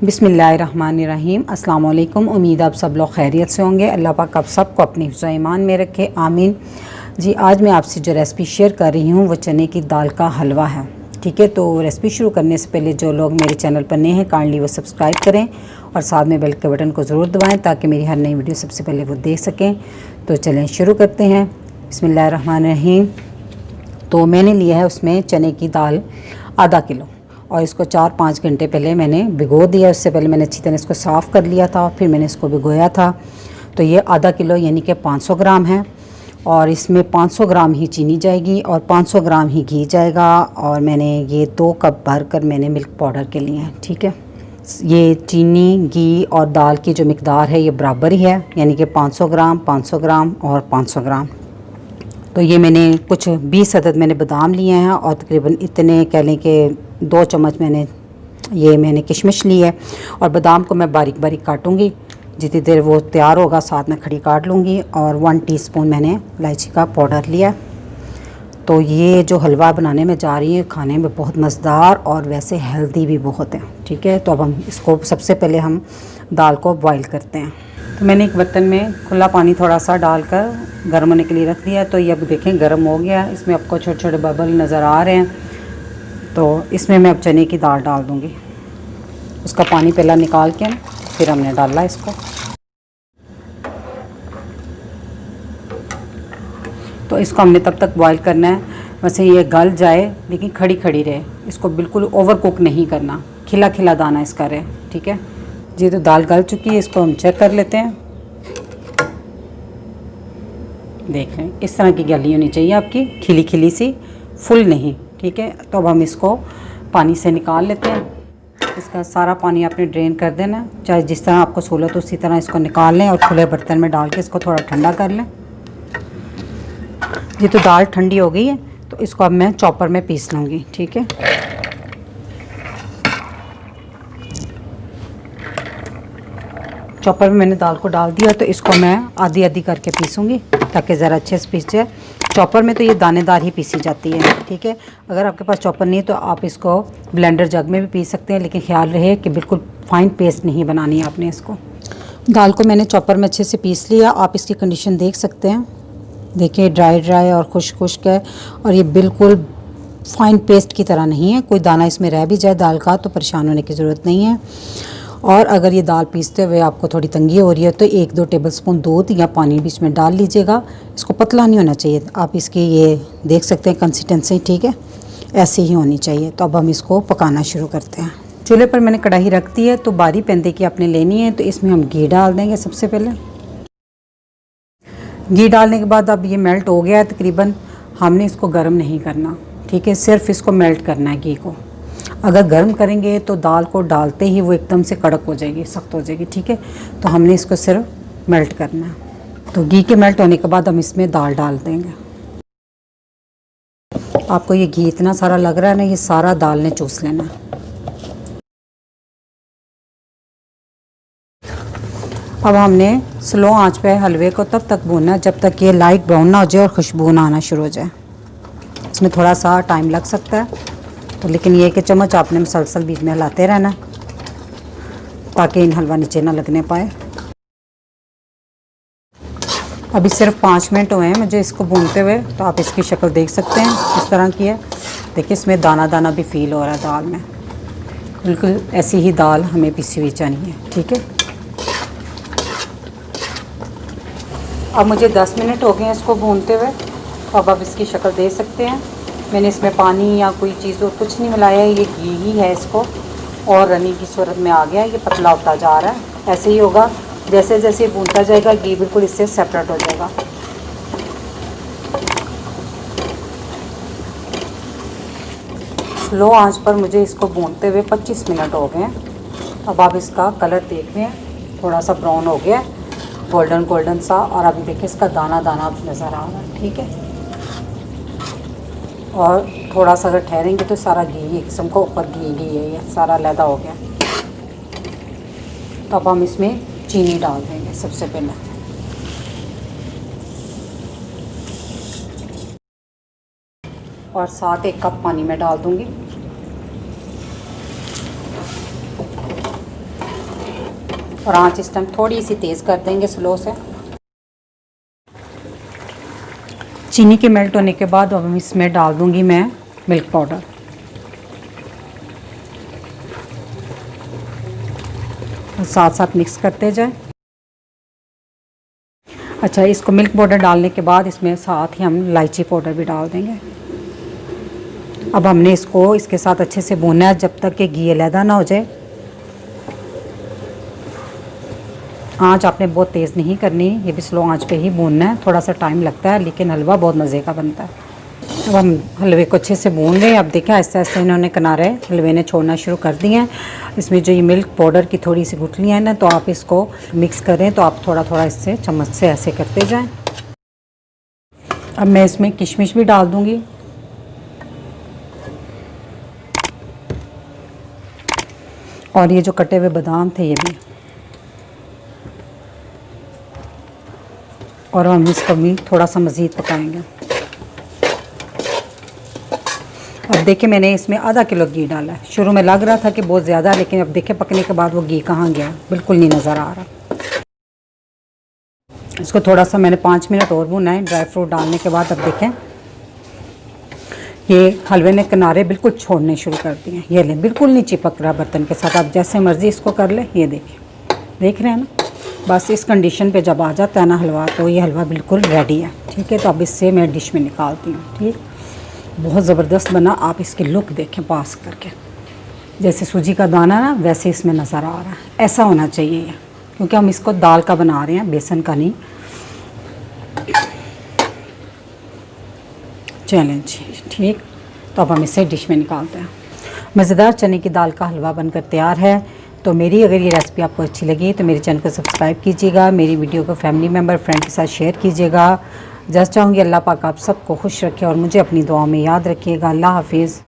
बिस्मिल्लाहिर्रहमानिर्रहीम। अस्सलाम वालेकुम। उम्मीद आप सब लोग खैरियत से होंगे। अल्लाह पाक आप सबको अपनी हिफ्ज़ ईमान में रखे, आमीन। जी, आज मैं आपसे जो रेसिपी शेयर कर रही हूँ वो चने की दाल का हलवा है। ठीक है, तो रेसिपी शुरू करने से पहले जो लोग मेरे चैनल पर नए हैं काइंडली वो सब्सक्राइब करें और साथ में बेल के बटन को ज़रूर दबाएँ ताकि मेरी हर नई वीडियो सबसे पहले वो देख सकें। तो चलें शुरू करते हैं। बिस्मिल्लाहिर्रहमानिर्रहीम। तो मैंने लिया है उसमें चने की दाल आधा किलो और इसको 4-5 घंटे पहले मैंने भिगो दिया। उससे पहले मैंने अच्छी तरह इसको साफ़ कर लिया था, फिर मैंने इसको भिगोया था। तो ये आधा किलो यानी कि 500 ग्राम है और इसमें 500 ग्राम ही चीनी जाएगी और 500 ग्राम ही घी जाएगा। और मैंने ये 2 कप भर कर मैंने मिल्क पाउडर के लिए हैं। ठीक है, ये चीनी, घी और दाल की जो मिकदार है ये बराबर ही है, यानी कि 500 ग्राम, 500 ग्राम और 500 ग्राम। तो ये मैंने कुछ 20 अदद मैंने बादाम लिए हैं और तकरीबन इतने कह लें कि 2 चम्मच मैंने किशमिश ली है। और बादाम को मैं बारीक बारीक काटूंगी, जितनी देर वो तैयार होगा साथ में खड़ी काट लूँगी। और 1 टीस्पून मैंने इलायची का पाउडर लिया। तो ये जो हलवा बनाने में जा रही है खाने में बहुत मज़ेदार और वैसे हेल्दी भी बहुत है। ठीक है, तो अब हम इसको सबसे पहले हम दाल को बॉईल करते हैं। तो मैंने एक बर्तन में खुला पानी थोड़ा सा डालकर गर्म होने के लिए रख दिया। तो ये अब देखें गर्म हो गया, इसमें आपको छोटे छोटे बबल नज़र आ रहे हैं। तो इसमें मैं अब चने की दाल डाल दूँगी। उसका पानी पहला निकाल के फिर हमने डाला इसको। तो इसको हमने तब तक बॉईल करना है वैसे ये गल जाए लेकिन खड़ी खड़ी रहे, इसको बिल्कुल ओवर कुक नहीं करना, खिला खिला दाना इसका रहे। ठीक है जी, तो दाल गल चुकी है, इसको हम चेक कर लेते हैं। देख लें इस तरह की गली होनी चाहिए आपकी, खिली खिली सी, फुल नहीं। ठीक है, तो अब हम इसको पानी से निकाल लेते हैं। इसका सारा पानी आपने ड्रेन कर देना, चाहे जिस तरह आपको सहूलत उसी तरह इसको निकाल लें और खुले बर्तन में डाल के इसको थोड़ा ठंडा कर लें। ये तो दाल ठंडी हो गई है, तो इसको अब मैं चॉपर में पीस लूँगी। ठीक है, चॉपर में मैंने दाल को डाल दिया, तो इसको मैं आधी आधी करके पीसूँगी ताकि ज़रा अच्छे से पीस जाए। चॉपर में तो ये दानेदार ही पीसी जाती है। ठीक है, अगर आपके पास चॉपर नहीं है तो आप इसको ब्लेंडर जग में भी पीस सकते हैं, लेकिन ख्याल रहे कि बिल्कुल फाइन पेस्ट नहीं बनानी है आपने इसको। दाल को मैंने चॉपर में अच्छे से पीस लिया। आप इसकी कंडीशन देख सकते हैं, देखिए ड्राई ड्राई और खुश्क खुश्क है और ये बिल्कुल फाइन पेस्ट की तरह नहीं है। कोई दाना इसमें रह भी जाए दाल का तो परेशान होने की ज़रूरत नहीं है। और अगर ये दाल पीसते हुए आपको थोड़ी तंगी हो रही है तो 1-2 टेबलस्पून दूध या पानी बीच में डाल लीजिएगा। इसको पतला नहीं होना चाहिए, आप इसकी ये देख सकते हैं कंसिस्टेंसी। ठीक है, ऐसी ही होनी चाहिए। तो अब हम इसको पकाना शुरू करते हैं। चूल्हे पर मैंने कढ़ाई रख दी है, तो बारी पैंदे की आपने लेनी है। तो इसमें हम घी डाल देंगे सबसे पहले। घी डालने के बाद अब ये मेल्ट हो गया है तकरीबन, हमने इसको गर्म नहीं करना। ठीक है, सिर्फ इसको मेल्ट करना है घी को। अगर गर्म करेंगे तो दाल को डालते ही वो एकदम से कड़क हो जाएगी, सख्त हो जाएगी। ठीक है, तो हमने इसको सिर्फ मेल्ट करना है। तो घी के मेल्ट होने के बाद हम इसमें दाल डाल देंगे। आपको ये घी इतना सारा लग रहा है ना, ये सारा दाल ने चूस लेना है। अब हमने स्लो आंच पे हलवे को तब तक भूनना जब तक ये लाइट ब्राउन ना हो जाए और खुशबू ना आना शुरू हो जाए। इसमें थोड़ा सा टाइम लग सकता है, तो लेकिन ये कि चम्मच आपने मुसलसल बीच में हिलाते रहना ताकि इन हलवा नीचे ना लगने पाए। अभी सिर्फ 5 मिनट हुए हैं मुझे इसको भूनते हुए, तो आप इसकी शक्ल देख सकते हैं इस तरह की है। देखिए इसमें दाना दाना भी फील हो रहा है दाल में, बिल्कुल ऐसी ही दाल हमें पिसी हुई चाहिए। ठीक है, अब मुझे 10 मिनट हो गए हैं इसको भूनते हुए। तो अब आप इसकी शक्ल दे सकते हैं, मैंने इसमें पानी या कोई चीज़ और कुछ नहीं मिलाया है, ये घी ही है इसको और रनी की सूरत में आ गया। ये पतला होता जा रहा है, ऐसे ही होगा। जैसे जैसे भूनता जाएगा घी बिल्कुल इससे सेपरेट हो जाएगा। स्लो आंच पर मुझे इसको भूनते हुए 25 मिनट हो गए हैं। अब आप इसका कलर देख रहे हैं, थोड़ा सा ब्राउन हो गया, गोल्डन गोल्डन सा। और अभी देखिए इसका दाना दाना नज़र आ रहा है। ठीक है, और थोड़ा सा अगर ठहरेंगे तो सारा घी एक किस्म को ऊपर घी घी है, ये सारा लैदा हो गया। तो अब हम इसमें चीनी डाल देंगे सबसे पहले। और साथ 1 कप पानी में डाल दूँगी। और आँच इस टाइम थोड़ी सी तेज़ कर देंगे, स्लो से। चीनी के मेल्ट होने के बाद अब इसमें डाल दूंगी मैं मिल्क पाउडर। साथ साथ मिक्स करते जाए। अच्छा, इसको मिल्क पाउडर डालने के बाद इसमें साथ ही हम इलायची पाउडर भी डाल देंगे। अब हमने इसको इसके साथ अच्छे से भूनना है जब तक कि घी अलहदा ना हो जाए। आँच आपने बहुत तेज़ नहीं करनी, ये भी स्लो आँच पे ही भूनना है। थोड़ा सा टाइम लगता है लेकिन हलवा बहुत मज़े का बनता है। अब हम हलवे को अच्छे से भून रहे हैं। अब देखें आहिस्ता आहिस्ता इन्होंने किनारे हलवे ने छोड़ना शुरू कर दिए हैं। इसमें जो ये मिल्क पाउडर की थोड़ी सी गुठलियाँ हैं ना, तो आप इसको मिक्स करें तो आप थोड़ा थोड़ा इससे चम्मच से ऐसे करते जाएं। अब मैं इसमें किशमिश भी डाल दूँगी। और ये जो कटे हुए बादाम थे ये भी। और हम इसको भी थोड़ा सा मज़ीद पकाएंगे। अब देखिए मैंने इसमें आधा किलो घी डाला है। शुरू में लग रहा था कि बहुत ज़्यादा, लेकिन अब देखें पकने के बाद वो घी कहाँ गया, बिल्कुल नहीं नज़र आ रहा। इसको थोड़ा सा मैंने 5 मिनट और भूना है ड्राई फ्रूट डालने के बाद। अब देखें ये हलवे ने किनारे बिल्कुल छोड़ने शुरू कर दिए। ये लें, बिल्कुल नहीं चिपक रहा बर्तन के साथ। आप जैसे मर्ज़ी इसको कर लें। ये देखिए, देख रहे हैं ना। बस इस कंडीशन पे जब आ जाता है ना हलवा, तो ये हलवा बिल्कुल रेडी है। ठीक है, तो अब इससे मैं डिश में निकालती हूँ। ठीक, बहुत ज़बरदस्त बना। आप इसकी लुक देखें पास करके, जैसे सूजी का दाना ना वैसे इसमें नज़र आ रहा है। ऐसा होना चाहिए ये, क्योंकि हम इसको दाल का बना रहे हैं, बेसन का नहीं। चलें जी, ठीक। तो अब हम इसे डिश में निकालते हैं। मज़ेदार चने की दाल का हलवा बनकर तैयार है। तो मेरी अगर ये रेसिपी आपको अच्छी लगी तो मेरे चैनल को सब्सक्राइब कीजिएगा, मेरी वीडियो को फैमिली मेम्बर फ्रेंड के साथ शेयर कीजिएगा। जस्ट चाहूँगी अल्लाह पाक आप सबको खुश रखे और मुझे अपनी दुआ में याद रखिएगा। अल्लाह हाफिज़।